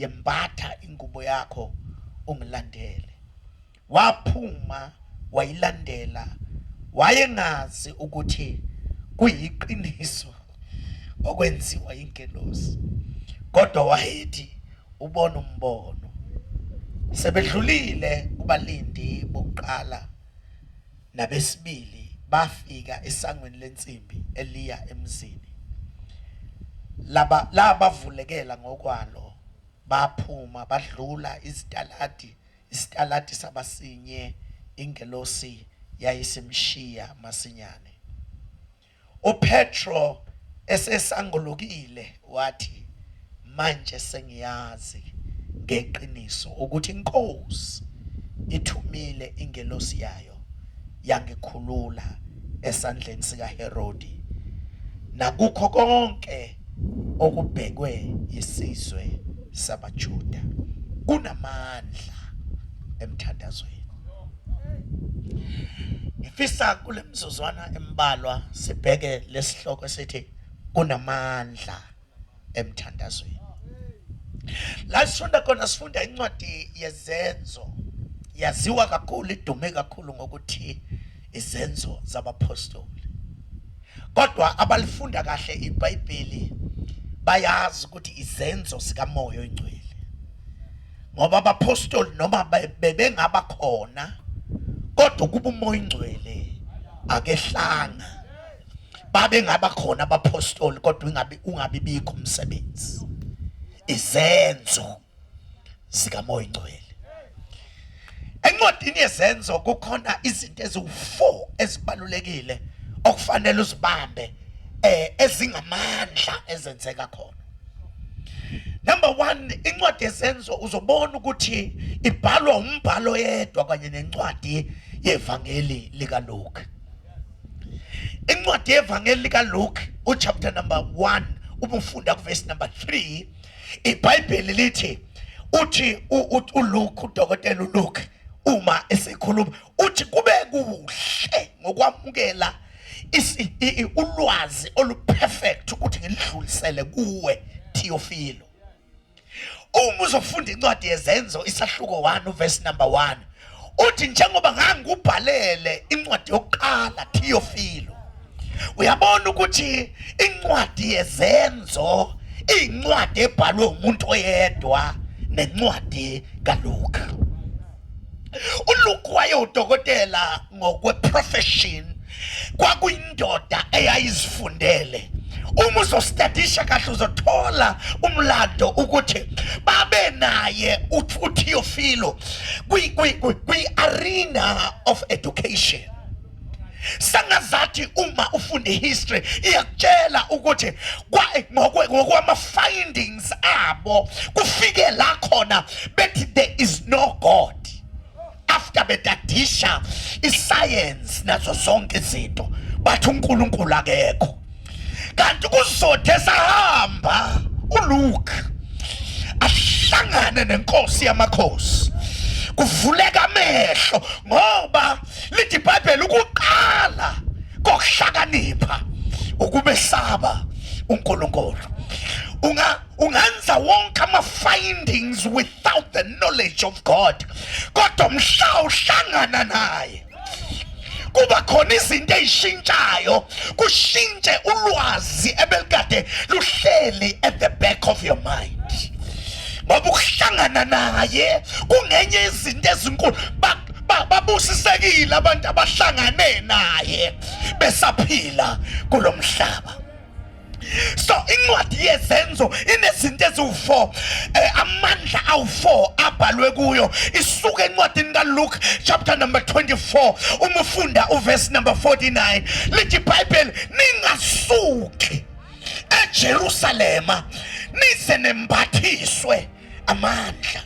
yembatha ingubo yakho ungilandele. Waphuma wayilandela, wayengazi ukuthi kuyiqiniso okwenziwa ingelosi, kodwa wayethi ubona umbono. Sebedlulile kubalindi bokuqala nabesibili, bafika esangweni lensimbi eliya emzini. Laba vulekela ngokwalo, baphuma badlula isitaladi sabasinye. Ingelosi yayisemshiya masinyane. uPetro esesangolokile wathi, manje sengiyazi ngeqiniso ukuthi iNkosi ithumile ingelosi yayo yangikhulula esandleni sikaHerodi nakukho konke okubhekwe yisizwe sabaJuda. Kunamandla emthandazweni. Ngifisa kule mzuzwana embalwa sibheke lesihloko esithi kunamandla emthandazweni. La sifunda khona, sifunda incwadi yezenzo, yaziwa kakhulu, idume kakhulu ngokuthi izenzo zabapostoli. Kodwa abalifunda kahle iBhayibheli bayazi ukuthi izenzo zikaMoya oNgcwele, ngoba abapostoli noma bebengaba khona, kodwa kuba uMoya oNgcwele akehlanga. Babengaba khona abapostoli kodwa ungabibikho umsebenzi. Izenzo zikaMoya oNgcwele. Encwadini yezenzo kukhona izinto eziwu-4 ezibalulekile okufanele uzibambe, ezingamandla ezenzeka khona. Number 1, incwadi yezenzo uzobona ukuthi ibhalwa umbhalo yedwa kanye nencwadi yevangeli likaLuke. Incwadi yevangeli likaLuke uchapter number 1 ubufunda kuverse number 3, iBhayibheli lithi uthi uLuke, udokotela uLuke, uma esikhuluma uthi kube kuhle ngokwamukela ulwazi oluperfect ukuthi ngilidlulisele kuwe Theophilo. Uma uzofunda incwadi yezenzo isahluko 1 verse number 1 uthi njengoba ngangubhalele incwadi yokuqala Theophilo. Uyabona ukuthi incwadi yezenzo incwadi ebhalwe umuntu oyedwa nencwadi kaLuke. uLuke wayeyudokotela ngokweprofession, kwakuyindoda eyayizifundele. Uma uzostudisha kahle uzothola umlando ukuthi babe naye uTheophilo kwi-arena of education. Sangazathi uma ufunda history iyakutshela ukuthi ngokwama-findings abo kufike la khona bethi there is no God. After bedadisha iscience nazo zonke izinto bathi uNkulunkulu akekho. Kanti kuzothe sahamba uLuke ahlangane nenkosi yamakhosi, kuvuleka amehlo, ngoba lithi iBhayibheli ukuqala kokuhlakanipha ukubesaba uNkulunkulu. Ungenza wonke ama-findings without the knowledge of God, kodwa mhla uhlangana naye kuba khona izinto ezishintshayo, kushintshe ulwazi ebelikade luhleli at the back of your mind. Ngoba ukuhlangana naye kungenye izinto ezinkulu. Babusisekile abantu abahlangane naye besaphila kulomhlaba. So incwadi yezenzo inezinto eziwu-4, amandla awu-4 abhalwe kuyo. Isuka encwadini kaLuke chapter number 24 uma ufunda uverse number 49 lithi iBhayibheli, ningasuki eJerusalema nize nembathiswe amandla.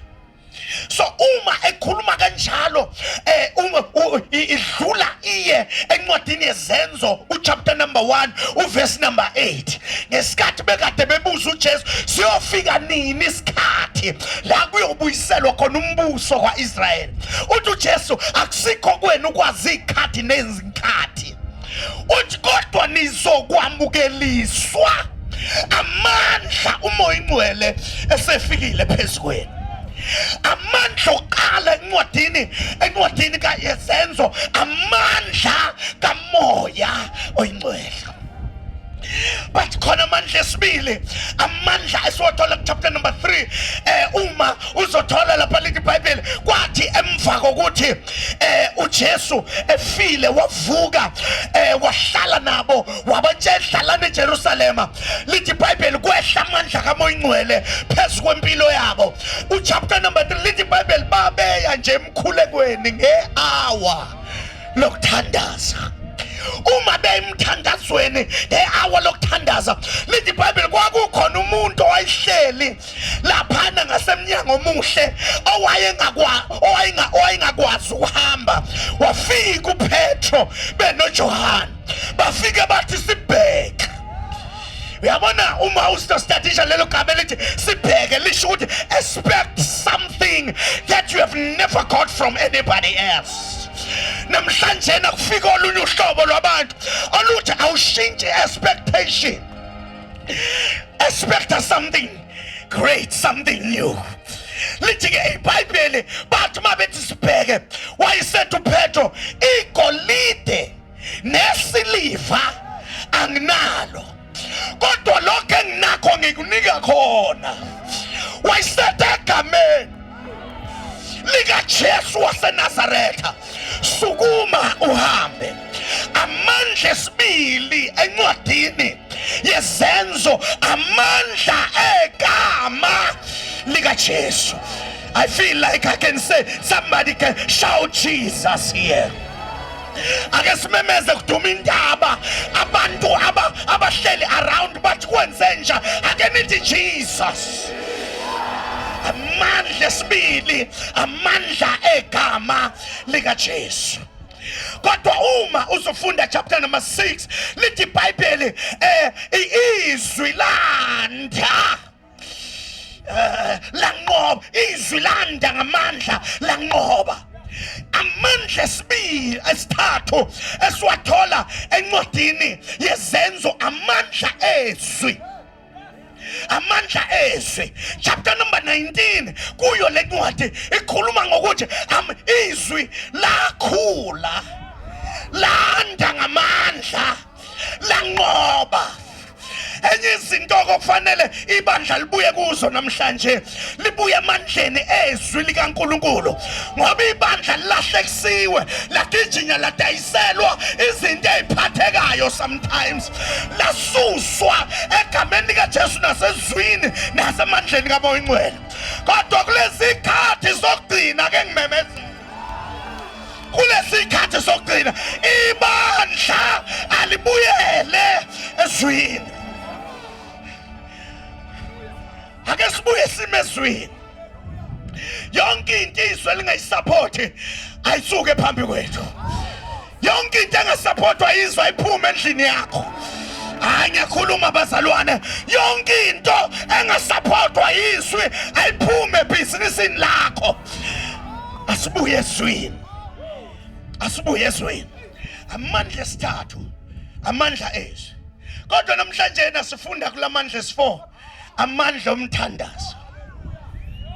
So uma ekhuluma kanjalo idlula iye encwadini yezenzo uchapter number 1 uverse number 8. Ngesikhathi bekade bebuza uJesu siyofika nini isikhathi la kuyobuyiselwa khona umbuso kwaIsrael. Uthi uJesu akusikho kwenu ukwazi izikhathi nezinkathi. Uthi kodwa nizokwamukeliswa amandla umoya ingcwele esefikile phezukweni. Amandla oqala encwadini kaYezenzo, amandla kamoya oyingcwele. But khona amandla esibili, amandla esiwathola chapter number 3. Uma uzothola lapha lithi iBhayibheli kwathi emva kokuthi uJesu efile wavuka, wahlala nabo wabatshedlalana eJerusalema, lithi iBhayibheli kwehla amandla kamoya ingcwele phezu kwempilo yabo. Uchapter number 3 lithi iBhayibheli babeya nje emkhulekweni nge-hour lokuthandaza. Uma bemthandazweni nge-hour lokuthandaza, lithi iBhayibheli kwakukhona umuntu owayehleli laphana ngasemnyango omuhle owayengakwazi ukuhamba. Wafika uPetro benoJohane, bafike bathi sibheke. Uyabona uma usitadisha lelo gama lithi sibheke lisho ukuthi expect something that you have never got from anybody else. Namhlanje nakufika olunye uhlobo lwabantu oluthi awushintshe expectation. Expect something great, something new. Lithi ke iBhayibheli bathi mabethi sibheke, wayesethu uPetro, igolide nesiliva anginalo, kodwa lokho enginakho ngikunika khona. Wayesethu egameni likaJesu waseNazaretha, sukuma uhambe. Amandla esibili encwadini yezenzo, amandla egama likaJesu. I feel like I can say, somebody can shout Jesus here. Ake simemeze kuduma indaba, abantu abahleli around bathi kwenzenja, ake nithi Jesus. Amandla esibili, amandla egama likaJesu. Kodwa uma uzofunda chapter number 6, lithi iBhayibheli izwi landa lanqoba, izwi landa ngamandla lanqoba. Amandla esibili esithathu esiwathola encwadini yezenzo, amandla ezwi. Amandla ezwi, chapter number 19 kuyo le ncwadi ikhuluma ngokuthi izwi lakhula landa ngamandla lanqoba. Enye izinto okufanele ibandla libuye kuzo namhlanje, libuye emandleni ezwi likaNkulunkulu, ngoba ibandla lilahlekisiwe, lagijinya ladayiselwa izinto eziphathekayo, sometimes lasuswa egameni likaJesu nasezwini nasemandleni kamoya ingcwele. Kodwa kulezi ikhathi zokugcina ke ngimemeza, kulesi ikhathi sokugcina ibandla alibuyele ezwini. Ake sibuye simezwini. Yonke into izwe lingayisupporti ayisuke phambi kwethu. Yonke into engasupportwa izwe ayiphuma endlini yakho. Ngiyakhuluma bazalwane, yonke into engasupportwa izwe ayiphume ebhizinisini lakho. Asibuye ezwini. Asibuye ezwini. Amandla esithathu, amandla ezwi. Kodwa namhlanje nasifunda kulamandla esi4, amandla omthandazo.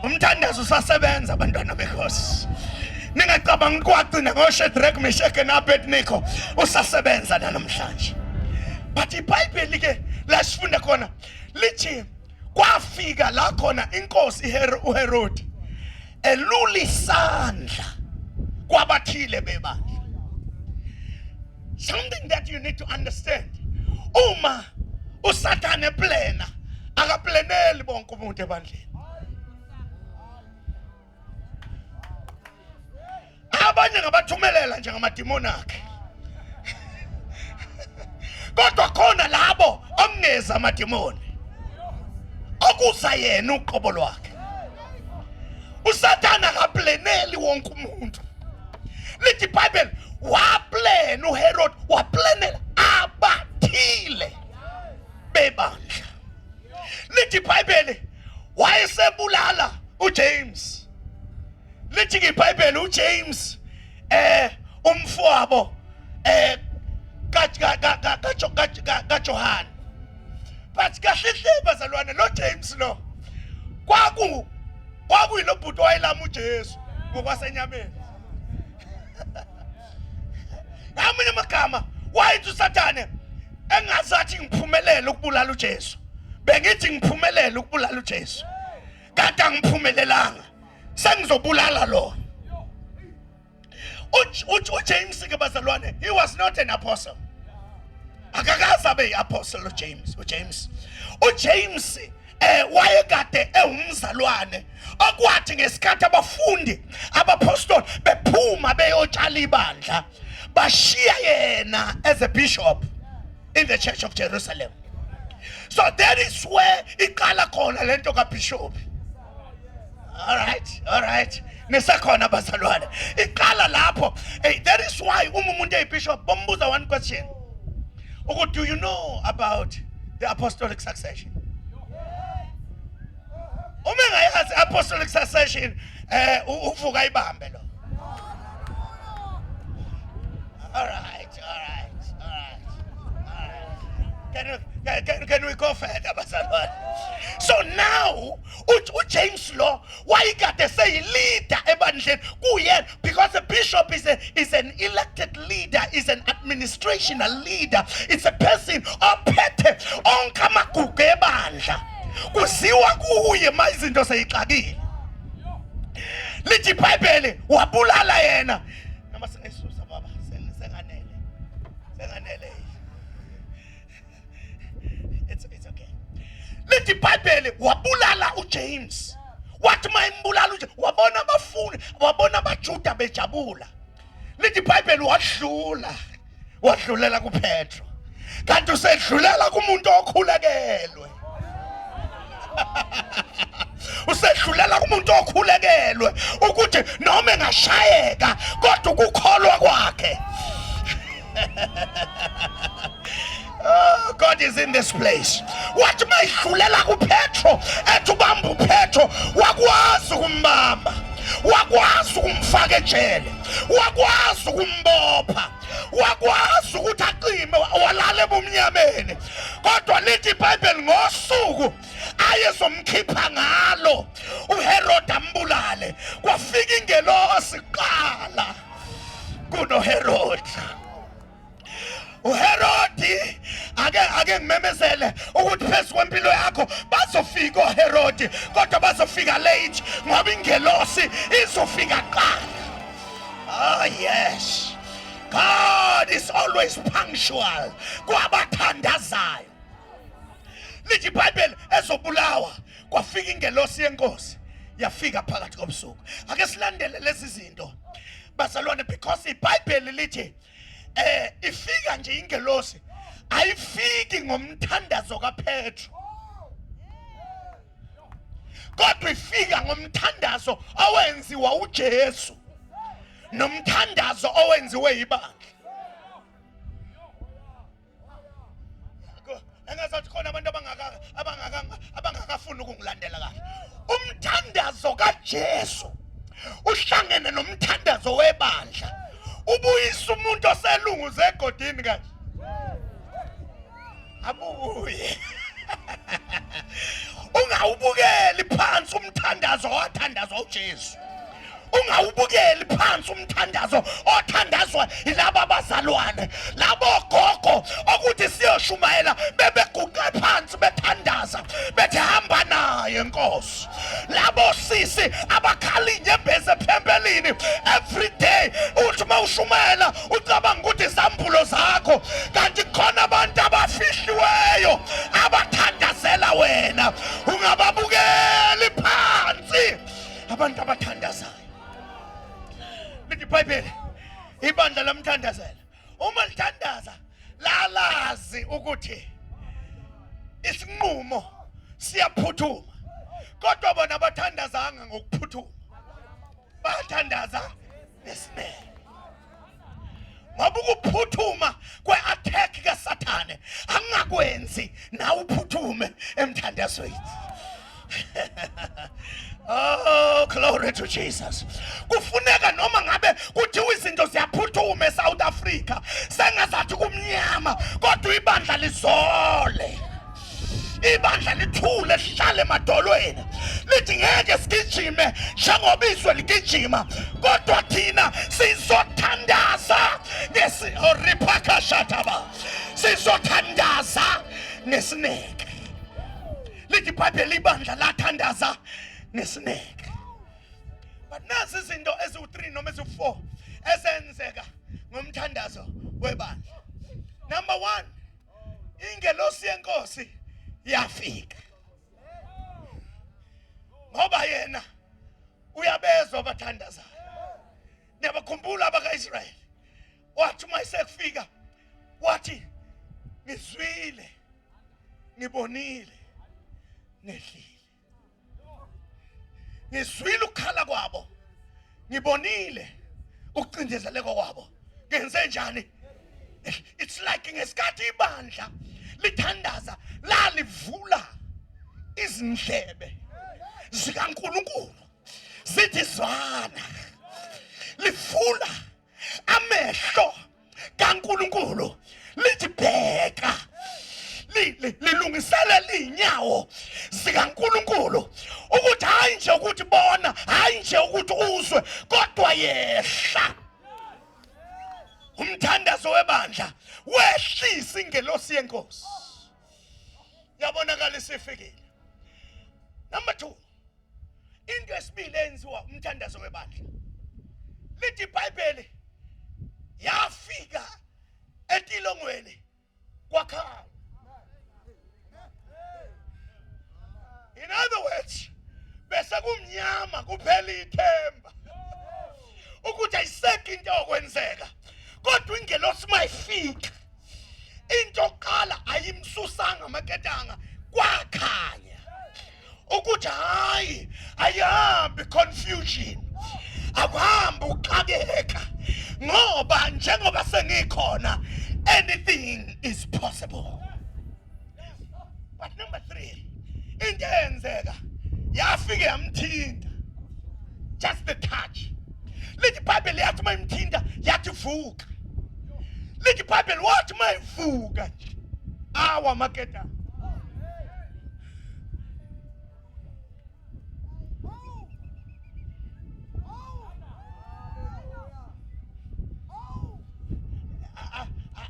Umthandazo usasebenza abantwana beNkosi. Ningacabanga kwagcina ngoShadrach, Meshach naAbednego usasebenza namhlanje. But iBhayibheli ke lasifunda khona lithi kwafika la khona inkosi uHerodi elula isandla kwabathile bebandla. Something that you need to understand. Uma uSathane eplena, akapleneli bonke umuntu ebandleni. Abanye ngabathumelela nje ngamadimoni akhe. Kodwa khona labo omngeza amadimoni okuza yena uqobo lwakhe. uSathane akapleneli wonke umuntu. Lithi iBhayibheli waplena uHerod, waplenela abathile bebandla. Lithi iBhayibheli wayesebulala uJames. Lithi iBhayibheli uJames umfowabo kaJohane. but kahle bazalwane lo James lo kwakuyilo bhuti wayelama uJesu ngokwasenyameni. Ngamanye amagama wayithi uSathane engazathi ngiphumelele ukubulala uJesu. Bengithi ngiphumelele ukubulala uJesu. Kanti angiphumelelanga. Sengizobulala lo. uJames ke bazalwane, he was not an apostle. Akakaze abe apostle uJames. uJames wayekade ewumzalwane okwathi ngesikhathi abafundi abapostoli bephuma beyotshala ibandla bashiya yena as a bishop in the church of Jerusalem. So that is where iqala khona lento kaBishop. All right. Nesakhona bazalwane. Iqala lapho. That is why umuntu eyibishop bombuza one question. Do you know about the apostolic succession? Uma ngayazi apostolic succession uvuka ibambe lo. All right. Can we go further, bazalwane? So now, James Law, why he got to say leader ebandleni kuye, because the bishop is an elected leader, is an administrational leader. It's a person ophethe onke amagugu ebandla. Kuziwa kuye mayizinto seyixakile. Lithi iBhayibheli wabulala yena. Noma sengisusa baba, senganele. It's okay. Lithi iBhayibheli wabulala uJames. Wathi mayimbulala uJames, wabona abafundi, wabona abaJuda bejabula. Lithi iBhayibheli wadlulela kuPetro. Kanti usedlulela kumuntu okhulekelwe. Usedlulela kumuntu okhulekelwe ukuthi noma engashayeka kodwa ukukholwa kwakhe. Oh, God is in this place. Wathi mayidlulela kuPetro ethi ubamba uPetro wakwazi ukumbamba, wakwazi ukumfaka ejele, wakwazi ukumbopha, wakwazi ukuthi aqime walala ebumnyameni. Kodwa lithi iBhayibheli ngosuku ayezomkhipha ngalo uHerod ambulale, kwafika ingelosi qala kunoHerod. uHerodi ake ngimemezele ukuthi phezu kwempilo yakho bazofika uHerodi, kodwa bazofika late ngoba ingelosi izofika qala. Oh yes, God is always punctual kwabathandazayo. Lithi iBhayibheli ezobulawa kwafika ingelosi yenkosi yafika phakathi kobusuku. Ake silandele lezi zinto bazalwane, because iBhayibheli lithi ifika nje ingelosi ayifiki ngomthandazo kaPetro, kodwa ifika ngomthandazo owenziwa uJesu nomthandazo owenziwe ibandla. Engazathi khona abantu abangakafuni ukungilandela kahle. Umthandazo kaJesu uhlangene nomthandazo webandla, ubuyisa umuntu oselunguze egodini kahle. Abuye ungawubukeli phansi umthandazo othandazwa uJesu. Ungawubukeli phansi umthandazo othandazwa yilabo abazalwane, labo gogo ukuthi siyoshumayela bebeguqe phansi bethandaza bethi hamba naye Nkosi. Labo sisi abakhala inyembezi ephempelini every day, uthi mawushumayela ucabanga ukuthi izambulo zakho, kanti khona abantu abafihliweyo abathandazela wena. Ungababukeli phansi abantu abathandazayo. Lithi iBhayibheli ibandla lamthandazela, uma lithandaza lalazi ukuthi isinqumo siyaphuthuma, kodwa bona abathandazanga ngokuphuthuma, bathandaza nesineke. Ngoba ukuphuthuma kwe-attack kaSathane angakwenzi nawe uphuthume emthandazweni. Oh, glory to Jesus. Kufuneka noma ngabe kuthiwa izinto ziyaphuthuma eSouth Africa, sengazathi kumnyama kodwa ibandla lizole. ibandla lithule lihlale emadolweni lithi ngeke sigijime njengoba izwe ligijima kodwa thina sizothandaza ngesiripakashataba sizothandaza nesineke. Lithi iBhayibheli ibandla lathandaza nesineke. But nazi izinto eziwu-3 noma eziwu-4 ezenzeka ngomthandazo webandla. Number 1, ingelosi yenkosi yafika. Ngoba yena uyabezwa abathandazayo. Niyabakhumbula abaka-Israyeli wathi uma esekufika wathi ngizwile ngibonile nehlile. Ngizwile ukukhala kwabo ngibonile ukucindezeleka kwabo. Ngenze njani? It's like ngesikhathi ibandla lithandaza lalivula izindlebe zikaNkulunkulu zithi zwana, lifula amehlo kaNkulunkulu lithi bheka, lilungiselela inyawo zikaNkulunkulu ukuthi hayi nje ukuthi bona, hayi nje ukuthi uzwe kodwa yehla. Umthandazo webandla wehlisa ingelosi yenkosi. Yabonakala isifikile. Number 2, into esibili enziwa umthandazo webandla. Lithi iBhayibheli yafika etilongweni kwakhanya. In other words, bese kumnyama kuphela ithemba ukuthi ayisekho into yokwenzeka. Kodwa ingelosi mayifika into yokuqala ayimsusanga amaketanga kwakhanya ukuthi hayi ayihambi confusion, akuhambi uxakeka ngoba njengoba sengikhona anything is possible. But number 3, into eyenzeka yafika yamthinta, just the touch. Lithi iBhayibheli yathi mayimthinta yathi vuka. Lithi iBhayibheli wathi mayivuka nje awa maketa.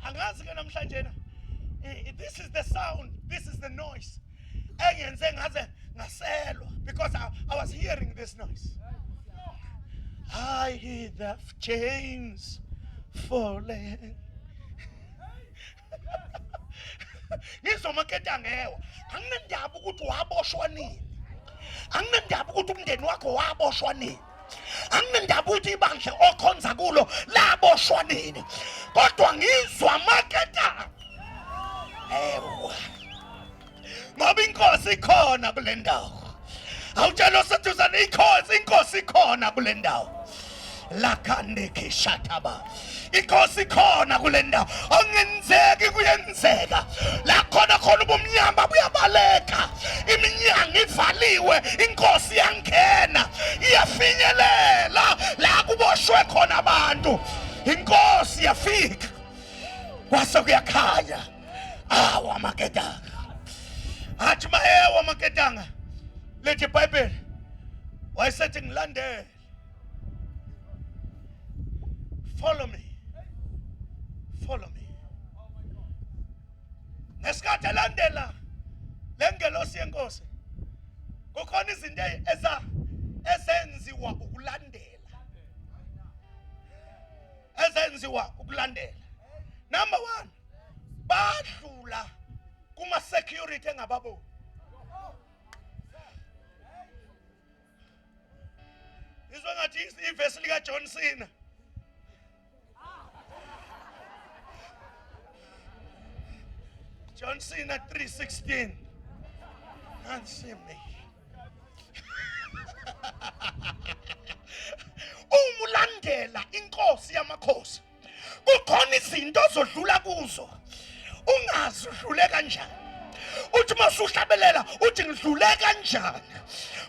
Angazi ke namhlanje na, this is the sound, this is the noise engenze ngaze ngaselwa because I was hearing this noise. I hear the chains falling. Ngizomaketa ngewa. Anginandaba ukuthi waboshwa nini. Anginandaba ukuthi umndeni wakho waboshwa nini. Anginandaba ukuthi ibandla okhonza kulo laboshwa nini. Kodwa ngizwa maketa. Ewa. Ngoba inkosi ikhona kule ndawo. Awutshela osethuzana inkosi ikhona kule ndawo. Lakandeke shataba. Inkosi ikhona kule ndawo. Ongenzeki kuyenzeka. La khona ubumnyama buyabaleka. Iminyango ivaliwe, inkosi yangena. Iyafinyelela la kuboshwe khona abantu. Inkosi yafika. Kwase kuyakhanya. Awa maketanga. Athi mayewa maketanga. Lithi iBhayibheli wayesethi ngilandele. Follow me. Follow me. Ngesikhathi elandela lengelosi yenkosi kukhona izinto ezenziwa ukulandela. Ezenziwa ukulandela. Number 1, badlula kuma security engababo. Izwe ngathi ivesi lika John Cena. John Cena 3:16. Answer me. Umulandela inkosi yamakhosi. Kukhona izinto ozodlula kuzo. Ungazi udlule kanjani. Uthi masuhlabelela uthi ngidlule kanjani.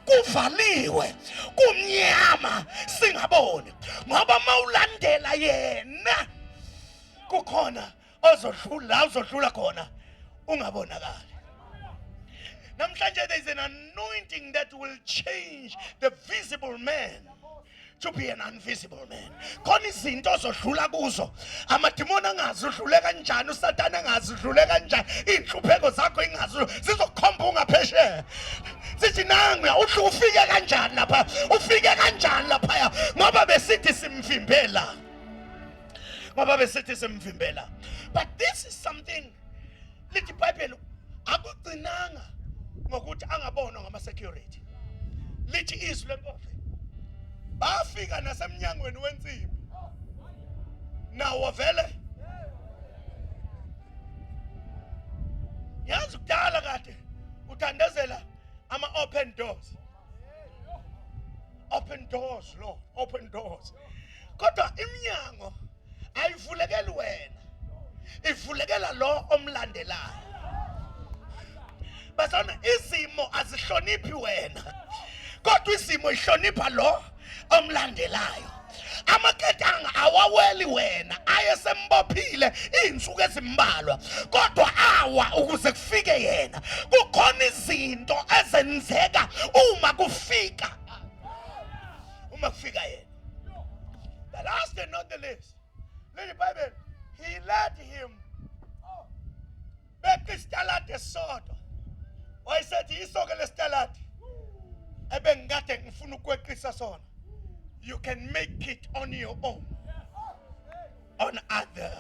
Kuvaliwe, kumnyama singaboni. Ngoba mawulandela yena kukhona ozodlula khona ungabonakali. Namhlanje there is an anointing that will change the visible man to be an invisible man. Khona izinto ozodlula kuzo. Amadimoni angazi udlule kanjani, uSathane angazi udlule kanjani, inhlupheko zakho ingazi zizokukhomba ungaphesheya. Sithi nanguya ufike kanjani lapha? Ufike kanjani lapha? Ngoba besithi simvimbela. Ngoba besithi simvimbela. But this is something lithi iBhayibheli akugcinanga ngokuthi angabonwa ngama security. Lithi izwi lenkosi bafika nasemnyangweni wensimbi nawo vele yazi kudala kade uthandazela ama open doors Lord, open doors. Kodwa iminyango ayivulekeli wena, ivulekela lo omlandelayo. Basona izimo azihloniphi wena, kodwa izimo ihlonipha lo omlandelayo. Amaketanga awaweli wena, ayesembophile insuku ezimbalwa, kodwa awa ukuze kufike yena. Kukhona izinto ezenzeka uma kufika yena. The last and not the least, the Bible, he led him back to Stalati Soto. I said he saw the Stalati. You can make it on your own on other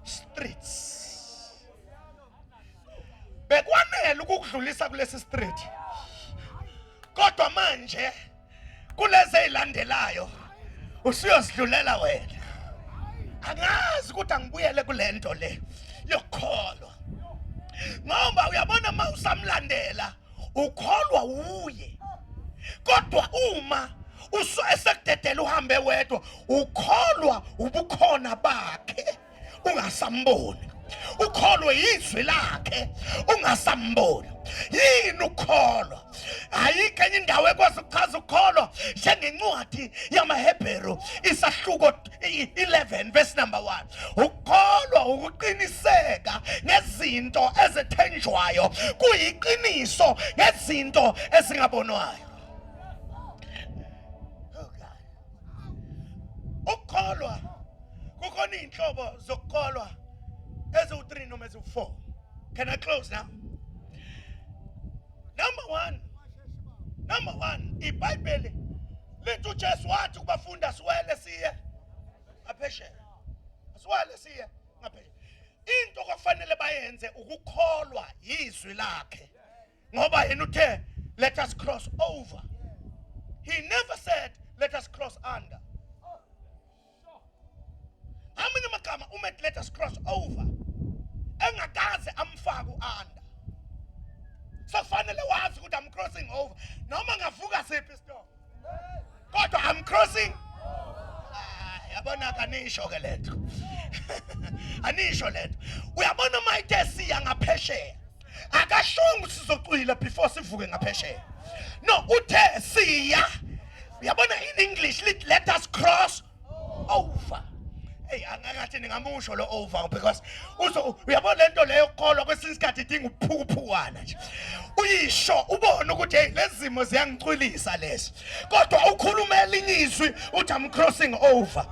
streets. Bekwanele ukudlulisa kulesi street. Kodwa manje kuleze ilandelayo usiyozidlulela wena. Angazi ukuthi angibuyele kulento le yokholwa. Ngoba uyabona mawusamlandela ukholwa uye. Kodwa uma esekudedela uhambe wedwa ukholwa ubukhona bakhe ungasamboni. Ukholwa izwi lakhe ungasamboni. Yini ukholwa? Ayikho enye indawo ekwazi ukuchaza ukholwa njengencwadi yamaHebheru isahluko 11 verse number 1. Ukholwa ukuqiniseka ngezinto ezithenjwayo, kuyiqiniso ngezinto ezingabonwayo. Ukholwa kukhona inhlobo zokukholwa eziwu3 noma eziwu4. Can I close now? Number one, iBhayibheli lithi uJesu wathi kubafundi asiwele siye ngaphesheya. Asiwele siye ngaphesheya. Into okufanele bayenze ukukholwa izwi lakhe. Ngoba yena uthe let us cross over. He never said let us cross under. Amanye amagama umethi let us cross over engakaze amfaka under. So fanele wazi ukuthi I'm crossing over. Noma ngavuka siphi isitolo. Kodwa I'm crossing. Yabona kanisho ke lento. Anisho lento. Uyabona mayithe siya ngaphesheya. Akashongo sizocwila before sivuke ngaphesheya. No, uthe siya. Uyabona in English let us cross over. Hey, angakathi ningamusho lo over because uyabona lento leyo ukholwa kwesinye isikhathi idinga uphukuphukwana nje. Uyisho ubone ukuthi hey lezimo ziyangicwilisa lezi. Kodwa ukhuluma elinye izwi uthi I'm crossing over.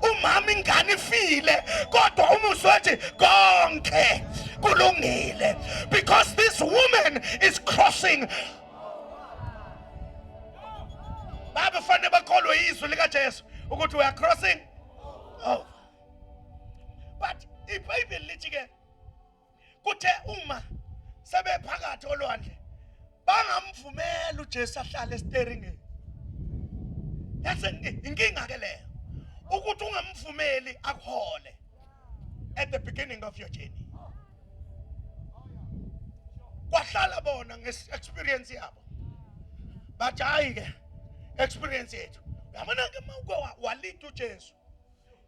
Umama ingane ifile kodwa umuso wathi konke kulungile because this woman is crossing. Baba fanele bakholwe izwi lika Jesu ukuthi we are crossing over. But iBhayibheli lithi ke kuthe uma sebephakathi olwandle bangamvumela uJesu ahlale esteringini. Yase inkinga ke leyo ukuthi ungamvumeli akuhole at the beginning of your journey. Kwahlala bona nge-experience yabo. But hayi ke experience yethu. Yabona ke mawuke walida uJesu.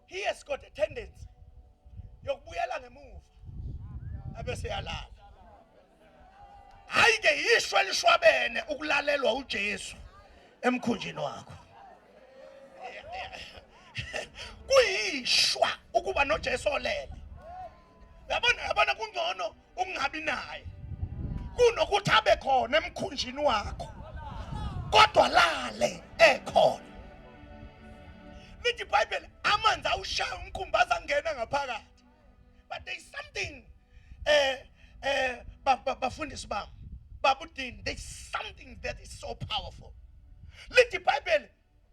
He has got a tendency yokubuyela ngemuva abese yalala. Hayi ke ishwa lishwabene ukulalelwa uJesu emkhunjini wakho. Kuyishwa ukuba noJesu olele. Yabona kungcono ungabi naye kunokuthi abe khona emkhunjini wakho kodwa lale ekhona. Lithi iBhayibheli amanzi awushaya umkhumbaza angena ngaphakathi. But there is something bafundisi bami babudini, there is something that is so powerful. Lithi iBhayibheli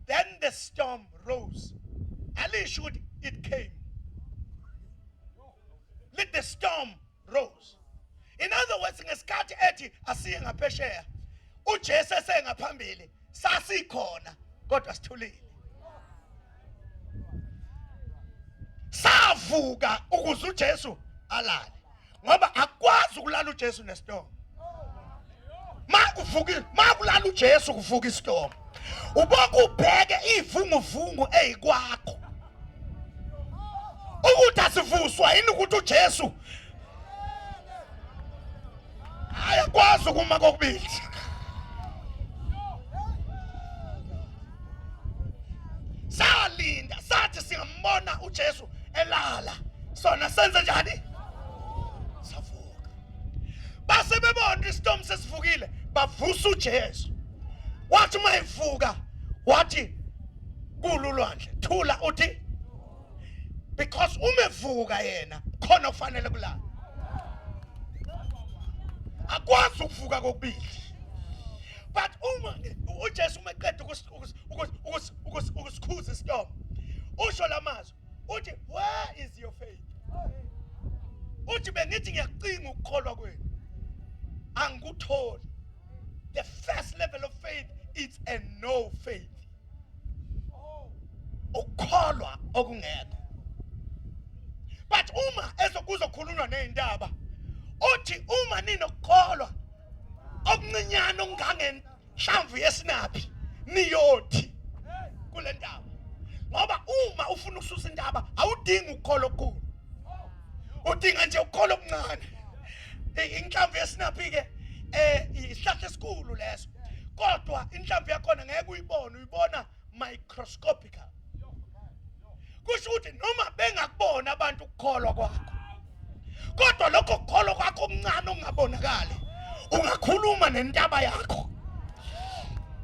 then the storm rose. Alisho it came. Let the storm rose. In other words, ngesikhathi ethi asiye ngaphesheya uJesu esengaphambili sasikhona kodwa sithulile. Savuka ukuze uJesu alale ngoba akwazi ukulala uJesu nestorm. Makulala uJesu kuvuka istorm. Ubonke ubheke ivunguvungu eyikwakho ukuthi asivuswa yini ukuthi uJesu ayakwazi ukuma kokubili. Salinda sathi singambona uJesu elala sona senze njani? Savuka. Base bebona istorm sesivukile bavusa uJesu. Wathi mayivuka wathi kululwandle thula uthi because umevuka yena khona ufanele kulala. Akwazi ukuvuka kokubili. But uma uJesu meqeda ukusikhuza istorm usho lamazwi uthi where is your faith? Uthi bengithi ngiyacinga ukukholwa kwenu angikutholi. The first level of faith is a no faith. Ukholwa okungekho. But uma ezokuzokhulunwa nezindaba uthi uma ninokukholwa okuncinyane ongange hlamvu yesinaphi niyothi kule ndaba. Ngoba uma ufuna ukususa indaba awudingi ukukholwa okukhulu. Udinga nje ukukholwa okuncane. Inhlamvu yesinaphi ke isihlahla esikhulu leso. Kodwa inhlamvu yakhona ngeke uyibona microscopical. Kusho ukuthi noma bengakubona abantu ukukholwa kwakho kodwa lokho kukholwa kwakho okuncane ongabonakali ungakhuluma nentaba yakho.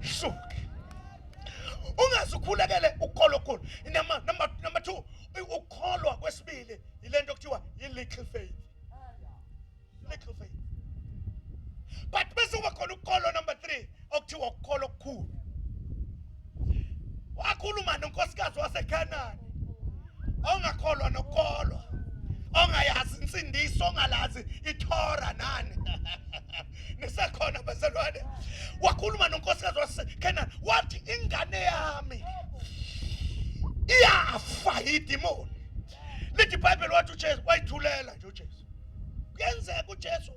Suke ungazukhulekele ukukholwa okukhulu. Number 2 ukukholwa kwesibili ilento okuthiwa little faith. Little faith. But bese kuba khona ukukholwa number 3 okuthiwa ukukholwa okukhulu. Wakhuluma nonkosikazi waseKhanani ongakholwa nokukholwa, ongayazi insindiso, ongalazi iThora nani. Nisekhona bazalwane. Wakhuluma nonkosikazi waseKhanani wathi ingane yami iyafa idimoni. Lithi iBhayibheli wathi uJesu wayithulela nje uJesu. Kuyenzeka uJesu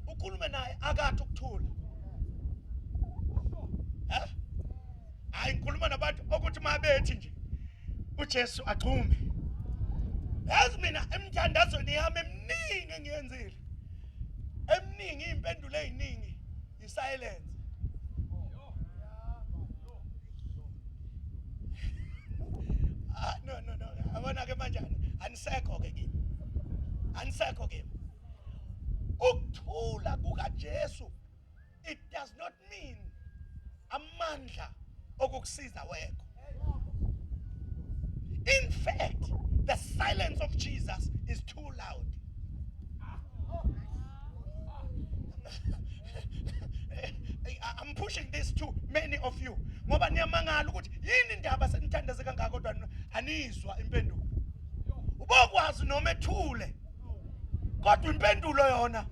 ukhulume naye akathi ukuthula. Hayi ngikhuluma nabantu ukuthi mabethi nje uJesu agcume. Yazi mina emthandazweni yami eminingi engiyenzile. Eminingi impendulo eziningi isilence. No. Abona ke manje anisekho ke kimi. Anisekho kimi. Ukuthula kukaJesu it does not mean amandla okukusiza wekho. In fact, the silence of Jesus is too loud. I'm pushing this to many of you. Ngoba niyamangala ukuthi yini indaba senithandaze kangaka kodwa anizwa impendulo. Ubokwazi noma ethule kodwa impendulo yona.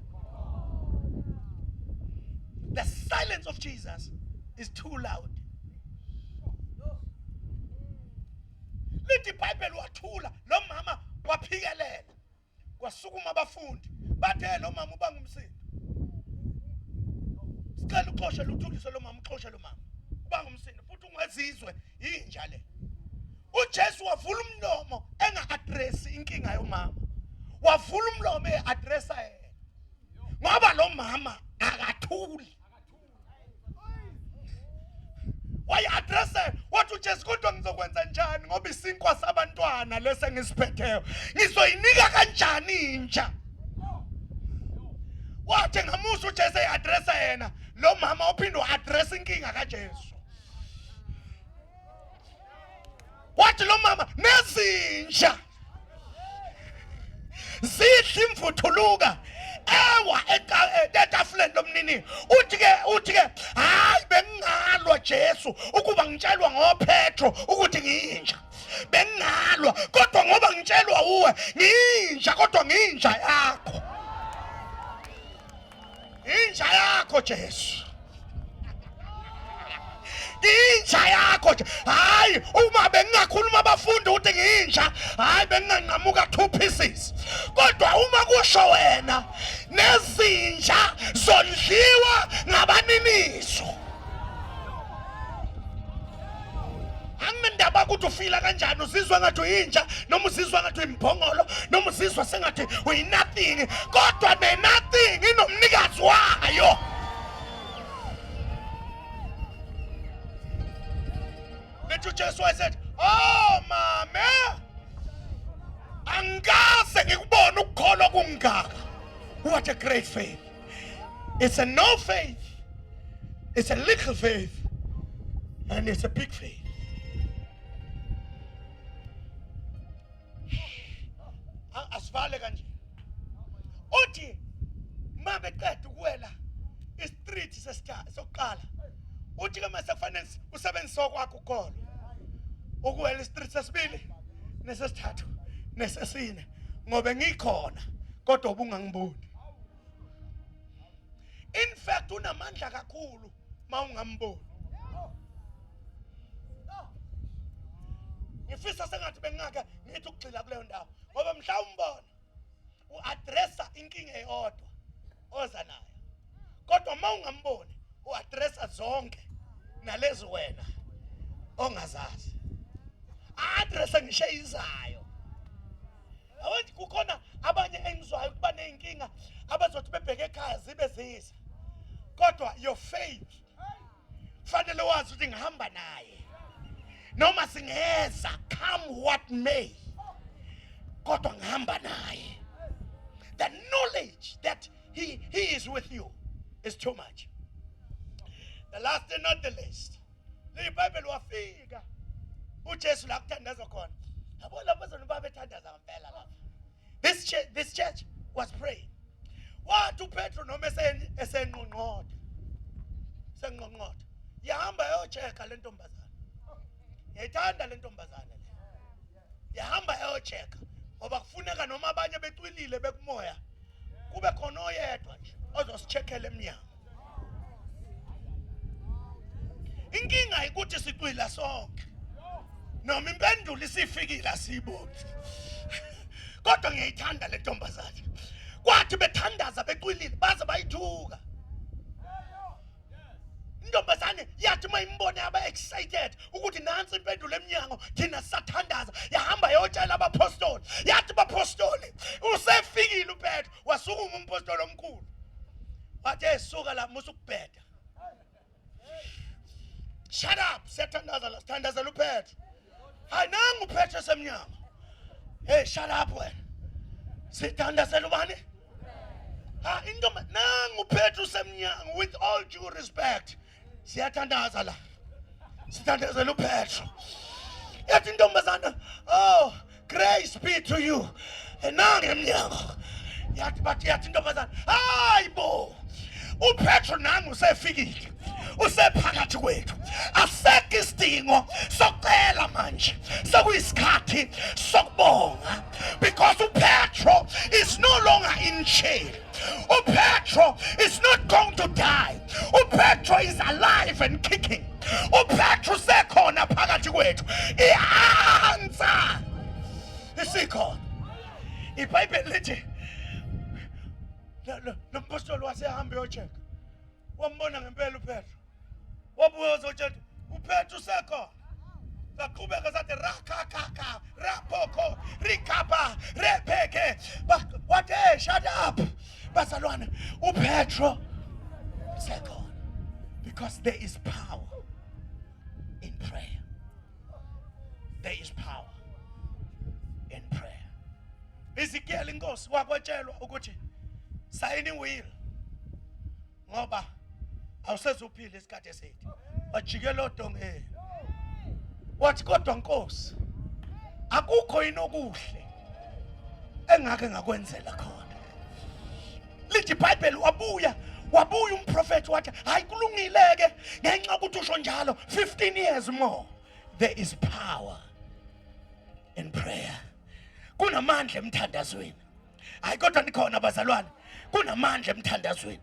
The silence of Jesus is too loud. Lithi iBhayibheli wathula lo mama waphikelela kwasukuma abafundi bathe lo mama ubanga umsindo. Sicela uxoshe luthulise lo mama, uxoshe lo mama ubanga umsindo futhi ungezizwe inja le. uJesu wavula umlomo enga-address inkinga yomama, wavula umlomo e-addressa yena ngoba lo mama akathuli. Wayi-addressa wathi uJesu kodwa ngizokwenza njani ngoba isinkwa sabantwana lese ngisiphetheyo ngizoyinika kanjani intsha. Wathi ngamusa uJesu addressa yena lo mama uphinde uaddress inkinga kaJesu. Wathi lo mama nezinja zidla imvuthuluka ewa etafuleni lomnini. Uthi ke hayi bengingalwa Jesu ukuba ngitshelwa ngoPetro ukuthi ngiyinja. Bengingalwa kodwa ngoba ngitshelwa uwe ngiyinja, kodwa ngiyinja yakho. Inja yakho Jesu. Inja yakho. Hayi uma bengingakhuluma abafundi ukuthi nginja, hayi benginganqamuka 2 pieces. Kodwa uma kusho wena nezinja zondliwa ngabaniniso. Angindaba ukuthi ufila kanjani, uzizwa ngathi uyinja noma uzizwa ngathi uyimbhongolo noma uzizwa sengathi uyinothing, kodwa nenothing inomnikazi wayo. Jesu said, oh mama, angase ngikubona ukukholwa kungaka. What a great faith. It's a no faith, it's a little faith, and it's a big faith. Asivale kanje. Uthi mabeqeda ukuwela i-street sokuqala. Uthi ke mase kufanele usebenzise okwakho ukholwa. Ukuwela i-street sesibili nesesithathu nesesine ngoba ngikhona kodwa ubungangiboni. In fact unamandla kakhulu mawungamboni. Ngifisa sengathi bengaka ngithi ukugxila kuleyo ndawo ngoba mhlawumbe uaddressa inkinga eyodwa oza nayo, kodwa mawungamboni uaddressa zonke nalezi wena ongazazi. Addressa ngisho izayo. Awuthi kukhona abanye engizwayo kuba nenkinga abazothi bebheke ekhaya zibe zisa, kodwa your faith fanele wazi ukuthi ngihamba naye noma singeza come what may, kodwa ngihamba naye. The knowledge that he is with you is too much. The last and not the least, the Bible wafika uJesu la kuthandaza khona. Yabo lapho bazona babethandaza ngempela lapha. This church was praying. Wathi uPetro noma esenqonqoda. Senqonqoda. Yahamba yocheka le ntombazana. Yayithanda le ntombazana le. Yahamba yocheka ngoba kufuneka noma abanye betwilile bekumoya kube khona oyedwa nje ozosicheckela eminyango. Inkinga ikuthi sicwila sonke noma impendulo isifikile asiyiboni. Kodwa ngiyayithanda le ntombazana. Kwathi bethandaza becwilile baze bayithuka. Intombazane yathi mayimbone aba excited ukuthi nansi impendulo eminyango thina sathandaza. Yahamba yotshela abapostoli. Yathi bapostoli usefikile uPetro, wasukuma umpostoli omkhulu. Wathi esuka la musukubheda. Shut up, sethandaza uPetro. Hayi nangu uPetro semnyango. Hey, shut up wena. Sethandaza ubani? Ha, nangu uPetro semnyango. With all due respect, siyathandaza la. Sithandaza uPetro. Yathi intombazana, oh, grace be to you. Nangu emnyango. Yathi intombazana, hayibo. uPetro nangu usefikile. Usephakathi kwethu. Asekho isidingo sokucela manje. Sekuyisikhathi sokubonga. Because uPetro is no longer in jail. uPetro is not going to die. uPetro is alive and kicking. uPetro sekhona phakathi kwethu. Ihansa isikhona. iBhayibheli lithi lo mpostoli wasehambe yocheka. Wambona ngempela uPetro. Wabuya uzotshela uPetro usekhona. Saqhubeka sathi rakakaka rapoko rikapa repeke. What? Hey, shut up. Bazalwane, uPetro usekhona. Because there is power in prayer. There is power in prayer. Ezekiel inkosi wakwatshelwa ukuthi signing will ngoba awusezuphila isikhathi eside wajikela odongeni wathi kodwa Nkosi akukho inokuhle engake ngakwenzela khona. Lithi iBhayibheli wabuya umprofeti wathi hayi kulungileke ngenxa ukuthi usho njalo 15 years more. There is power in prayer. Kunamandla emthandazweni. Hayi kodwa nikhona bazalwane. Kunamandla emthandazweni.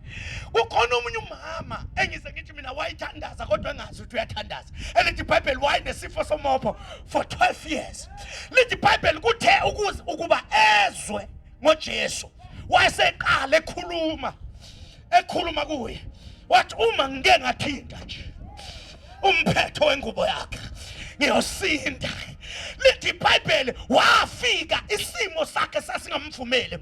Kukhona omunye umama engize ngithi mina wayithandaza kodwa engazi ukuthi uyathandaza. Elithi iBhayibheli wayenesifo somopho for 12 years. Lithi iBhayibheli kuthe ukuba ezwe ngoJesu wayeseqala ekhuluma kuye. Wathi uma ngike ngathinta nje umphetho wengubo yakhe ngiyosinda. Lithi iBhayibheli wafika isimo sakhe sasingamvumeli.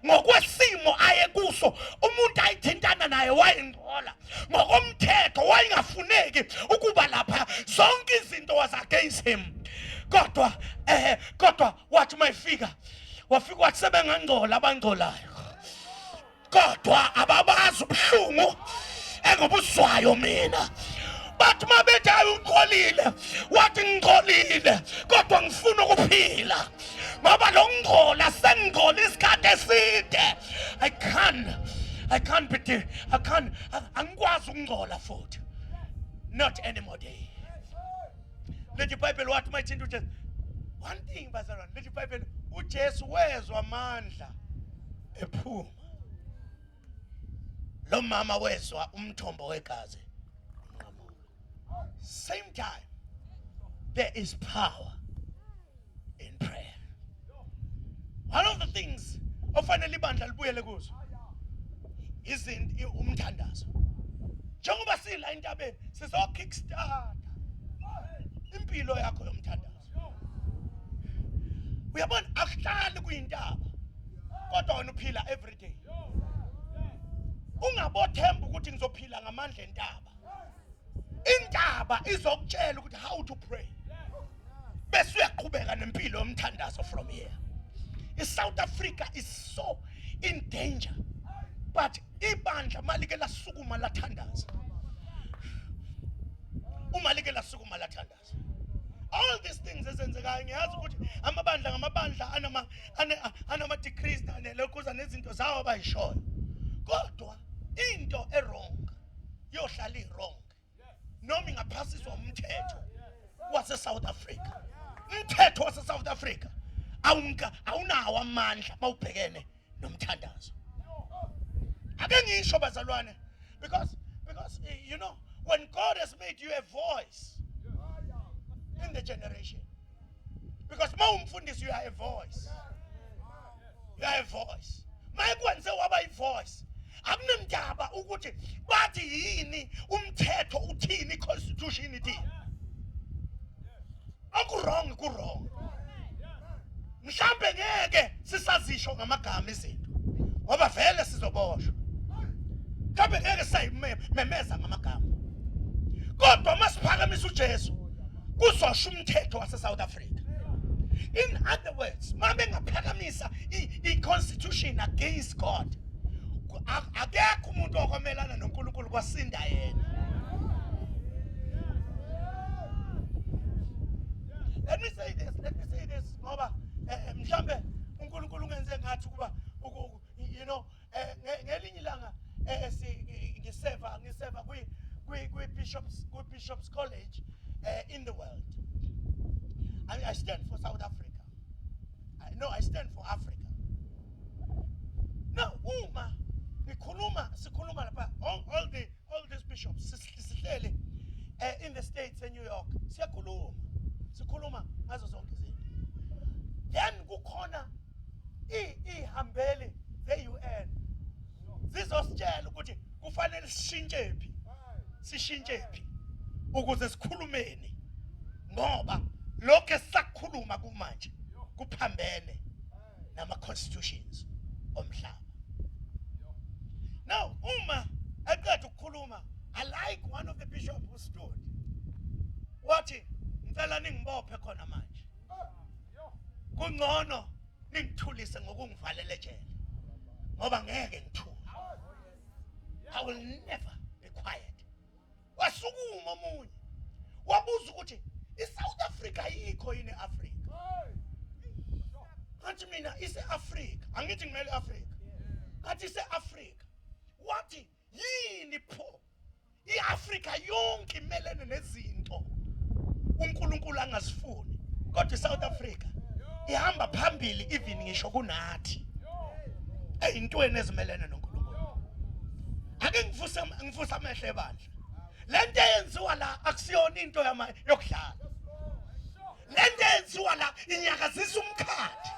Ngokwesimo ayekuso umuntu ayithintana naye wayengcola. Ngokomthetho wayengafuneki ukuba lapha zonke izinto was against him. Kodwa wathi mayifika wafika wathi sebengangcola abangcolayo. Kodwa ababazi ubuhlungu engobuzwayo mina. Bathi mabethi ayungcolile wathi ngcolile kodwa ngifuna ukuphila ngoba lo ngcola sengcola isikhathi eside. Angikwazi ukungcola futhi. Not anymore day. Lithi iBhayibheli wathi mayithinta uJesu. One thing bazalwane, lithi iBhayibheli uJesu wezwa amandla ephuma. Lo mama wezwa umthombo wegazi. Same time, there is power in prayer. One of the things ofanele ibandla libuyele kuzo izinto umthandazo. Njengoba sila entabeni sizo kickstart impilo yakho yomthandazo. Uyabona akuhlali kuyintaba kodwa wena uphila every day. Ungabothemba ukuthi ngizophila ngamandla entaba. Intaba izokutshela ukuthi how to pray. Bese uyaqhubeka nempilo yomthandazo from here. South Africa is so in danger. But ibandla malike lasukuma lathandaza. Umalike lasukuma lathandaza. All these things ezenzekayo ngiyazi ukuthi amabandla ngamabandla anama decrees nalokuza nezinto zawo abayishoyo. Kodwa into wrong yohlala wrong. Noma ingaphasiswa umthetho wase South Africa. Umthetho wase South Africa awunawo amandla mawubhekene nomthandazo. Ake ngisho bazalwane because you know when God has made you a voice in the generation, because mawumfundisi you are a voice. You are a voice. Mayikwenze waba voice. Akunendaba ukuthi bathi yini umthetho uthini constitution ithini. Akurong kurong. Mhlambe ngeke sisazisho ngamagama izinto ngoba vele sizoboshwa. Mhlambe ngeke sayimemeza ngamagama. Kodwa masiphakamisa uJesu kuzosho umthetho wase South Africa. In other words, mabe ngaphakamisa i-constitution against God. Akekho umuntu okwamelana noNkulunkulu kwasinda yena. Let me say this ngoba mhlambe uNkulunkulu ungenze ngathi kuba you know ngelinye ilanga ngiseva kwi-Bishop's College in the world. I stand for South Africa. I stand for Africa. Now, sikhuluma lapha all these bishops sihlele in the States and New York. Sikhuluma ngazo zonke izinto. Then kukhona ihambeli ze-UN. Zizositshela ukuthi kufanele sishintshe phi ukuze sikhulumeni ngoba lokho esisakhuluma kumanje kuphambene nama constitutions omhlaba. Now, eqeda ukukhuluma, I like one of the bishops who stood. Wathi ngicela ningibophe khona manje. Kungcono ningithulise ngokungivalele ejele. Ngoba ngeke ngithuke. I will never be quiet. Wasukuma omunye wabuza ukuthi iSouth Africa yikho yini eAfrica. Athi mina ise-Africa, angithi ngimele Africa. Athi ise-Africa. Wathi yini pho? iAfrica yonke imelene nezinto uNkulunkulu angazifuni. Kodwa iSouth Africa ihamba phambili even ngisho kunathi. Eyintweni ezimelene noNkulunkulu. Ake ngivusa amehlo ebandla. Lento eyenziwa la akusiyona into yokudlala. Lento eyenziwa la inyakazisa umkhathi.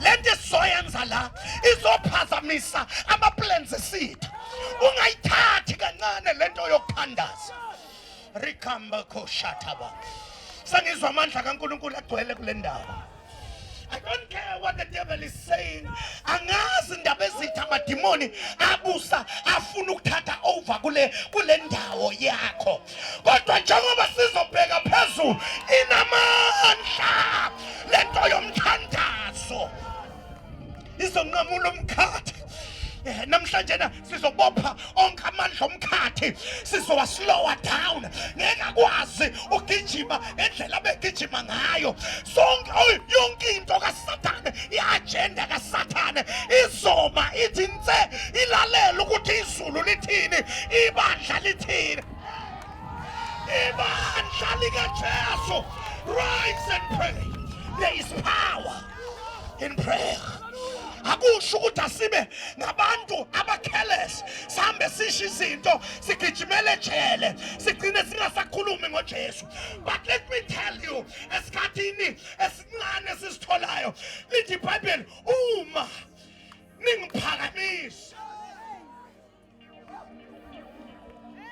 Lento esizoyenza la izophazamisa ama-plans esithu. Ungayithathi kancane lento yokuthandaza. Rikhamba koshathaba. Sangizwa amandla kaNkulunkulu agcwele kule ndawo. I don't care what the devil is saying. Angazi indaba ezitha amadimoni abusa afuna ukuthatha over kule ndawo yakho. Kodwa njengoba sizobheka phezulu inamandla lento yomthandazo izonqamula umkhathi. Namhlanje na sizobopha onke amandla omkhathi sizowaslowa down. Ngeke akwazi ugijima ngendlela abegijima ngayo. Sonke yonke into kaSathane, iagenda kaSathane izoma ithi nse ilalela ukuthi izulu lithini, ibandla lithini. Ibandla likaJesu. Rise and pray. There is power in prayer. Akusho ukuthi asibe ngabantu abacareless sambe sisho izinto sigijimele ejele sigcine singasakhulumi ngoJesu. But let me tell you, esikhathini esincane sisitholayo lithi iBhayibheli uma ningiphakamisa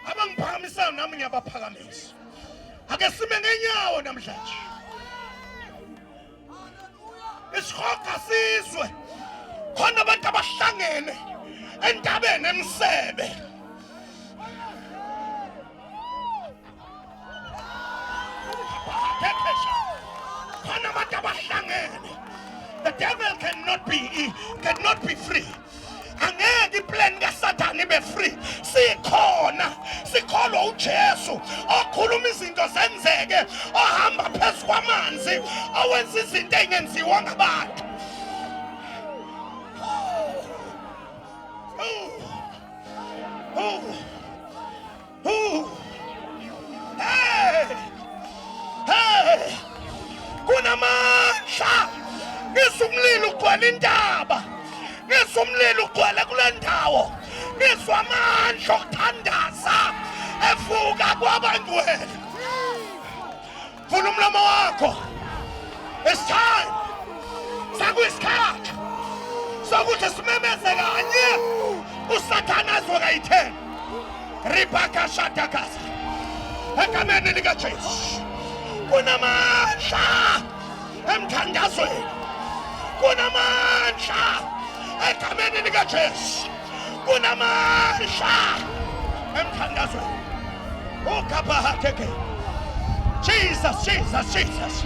abangiphakamisayo nami ngiyabaphakamisa. Ake sime ngenyawo namhlanje isihoga sizwe khona abantu abahlangene endabeni emsebe. Khona abantu abahlangene. The devil cannot be free. Angeke iplan kaSathane ibe free. Sikhona sikholwa uJesu okhuluma izinto zenzeke, ohamba phezu kwamanzi, owenza izinto engenziwa ngabantu. Kunamandla ngisumlilo ugcwele indaba, ngisumlilo ugcwele kule ndawo, ngizwa amandla okuthandaza evuka kwabangcwele. Vula umlomo wakho. It's time. Sakuyisikhathi sokuthi simemeze kanye uSathane azwe kayi-10. Ribakashatakasa egameni likaJesu. Kunamandla emthandazweni, kunamandla egameni likaJesu, kunamandla emthandazweni. Ukaphatheke. Jesus, Jesus, Jesus,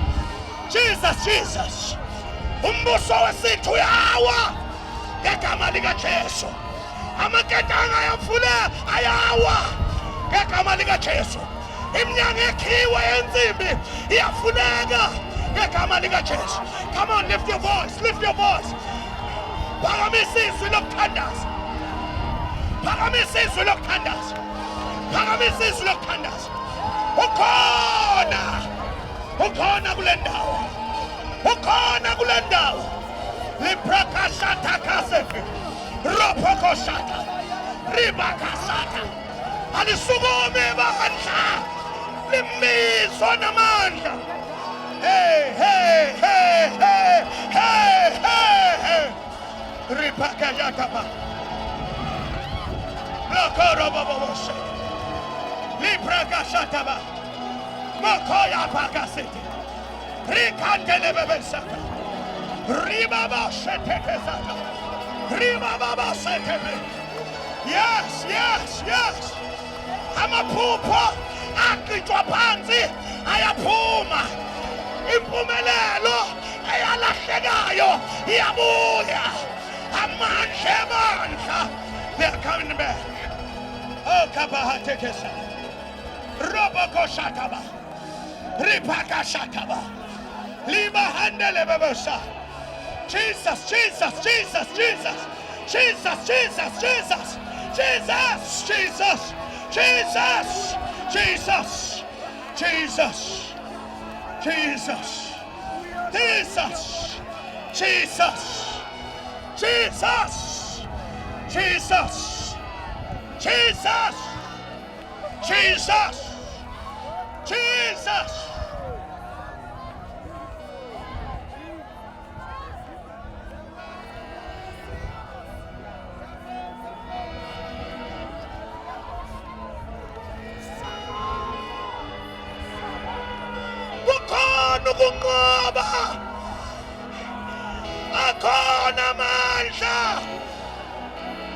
Jesus, Jesus. Umbuso wesithu uyawa ngegama likaJesu. Amaketanga ayafula ayawa ngegama likaJesu. Iminyango ekhiwe yensimbi iyafuneka ngegama likaJesu. Come on, lift your voice, lift your voice. Phakamisa izwi lokuthandaza. Phakamisa izwi lokuthandaza. Phakamisa izwi lokuthandaza. Ukhona kule ndawo. Ukhona kule ndawo. Liprakashata kasefe. Ropokoshata. Ribakashata. Alisukume bandla. Limizwa namandla. Hey, hey, hey, hey, hey, hey, hey. Ribakashata ba. Lokoro baboshe. Liprakashata ba. Mokoya pakasete. Rikandele bebesaka. Ribaba shetekesaka. Ribaba setebe. Yes, yes, yes. Amaphupho aqitshwa phansi ayaphuma. Impumelelo eyalahlekayo iyabuya. Amandla, they are coming back. Oh, kabahatekesa. Roboko shataba. Ripaka shataba. Lima handele babosa. Jesus, Jesus, Jesus, Jesus. Jesus, Jesus, Jesus. Jesus, Jesus. Jesus. Jesus. Jesus. Jesus. Jesus. Jesus. Jesus. Jesus. Jesus. Jesus. Jesus. Kukhona ukunqoba. Akhona amandla.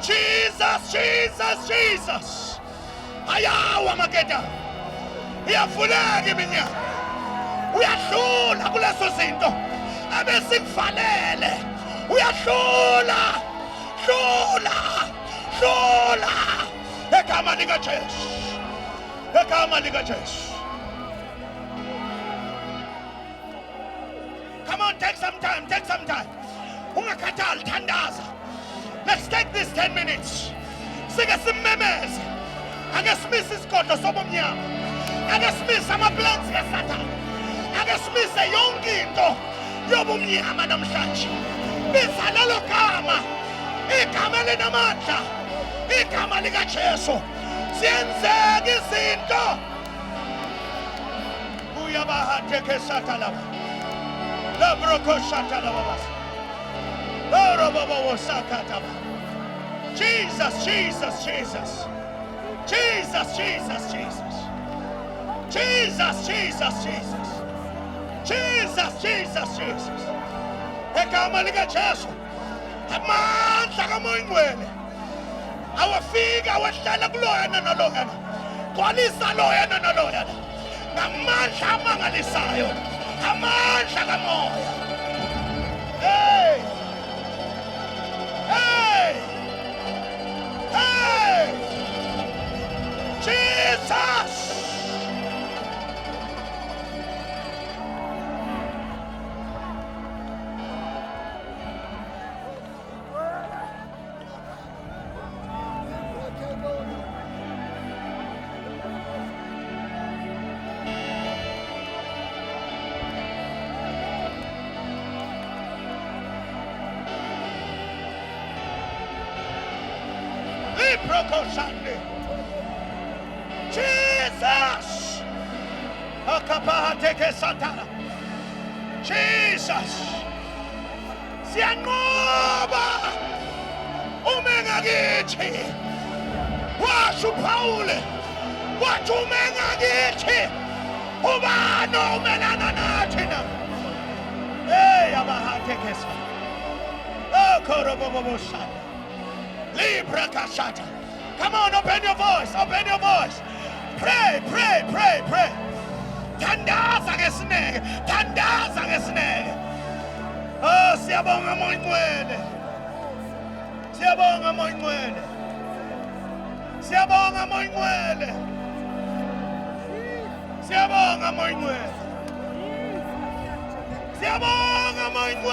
Jesus, Jesus, Jesus. Ayawa makeda. Iyavuleka iminyango. Uyadlula kuleso zinto abesikuvalele. Uyadlula. Dlula. Dlula. Egama likaJesu. Egama likaJesu. Come on, take some time, take some time. Ungakhathali, thandaza. Let's take this 10 minutes. Sike simemeze. Ake simise isigodlo sobumnyama. Ake simise ama-plans kaSathane. Ake simise yonke into yobumnyama namhlanje. Biza lelo gama. Igama elinamandla. Igama likaJesu. Siyenzeka izinto. Uyabahatheke satalaba. Labroko satalaba. Jesus, Jesus, Jesus. Jesus, Jesus, Jesus. Jesus, Jesus, Jesus. Jesus, Jesus, Jesus. Egama likaJesu. Amandla kaMoya Ngcwele. Awafika awahlala kuloyana noloyana. Gcwalisa loyana noloyana. Ngamandla amangalisayo. Amandla kaMoya. Hey! Hey! Hey! Jesus! Jesus! Akapahateke Satana. Jesus! Siyanqoba umengakithi. Washo uPaul wathi umengakithi. Ubani omelana nathi na? Hey abahateke Satana. Okoroboboshana. Libra Kashata. Come on, open your voice, open your voice. Pray, pray, pray, pray. Tandaza ngesineke, tandaza ngesineke. Oh, siyabonga Moya Ngcwele. Siyabonga Moya Ngcwele. Siyabonga Moya Ngcwele. Siyabonga Moya Ngcwele. Siyabonga Moya Ngcwele.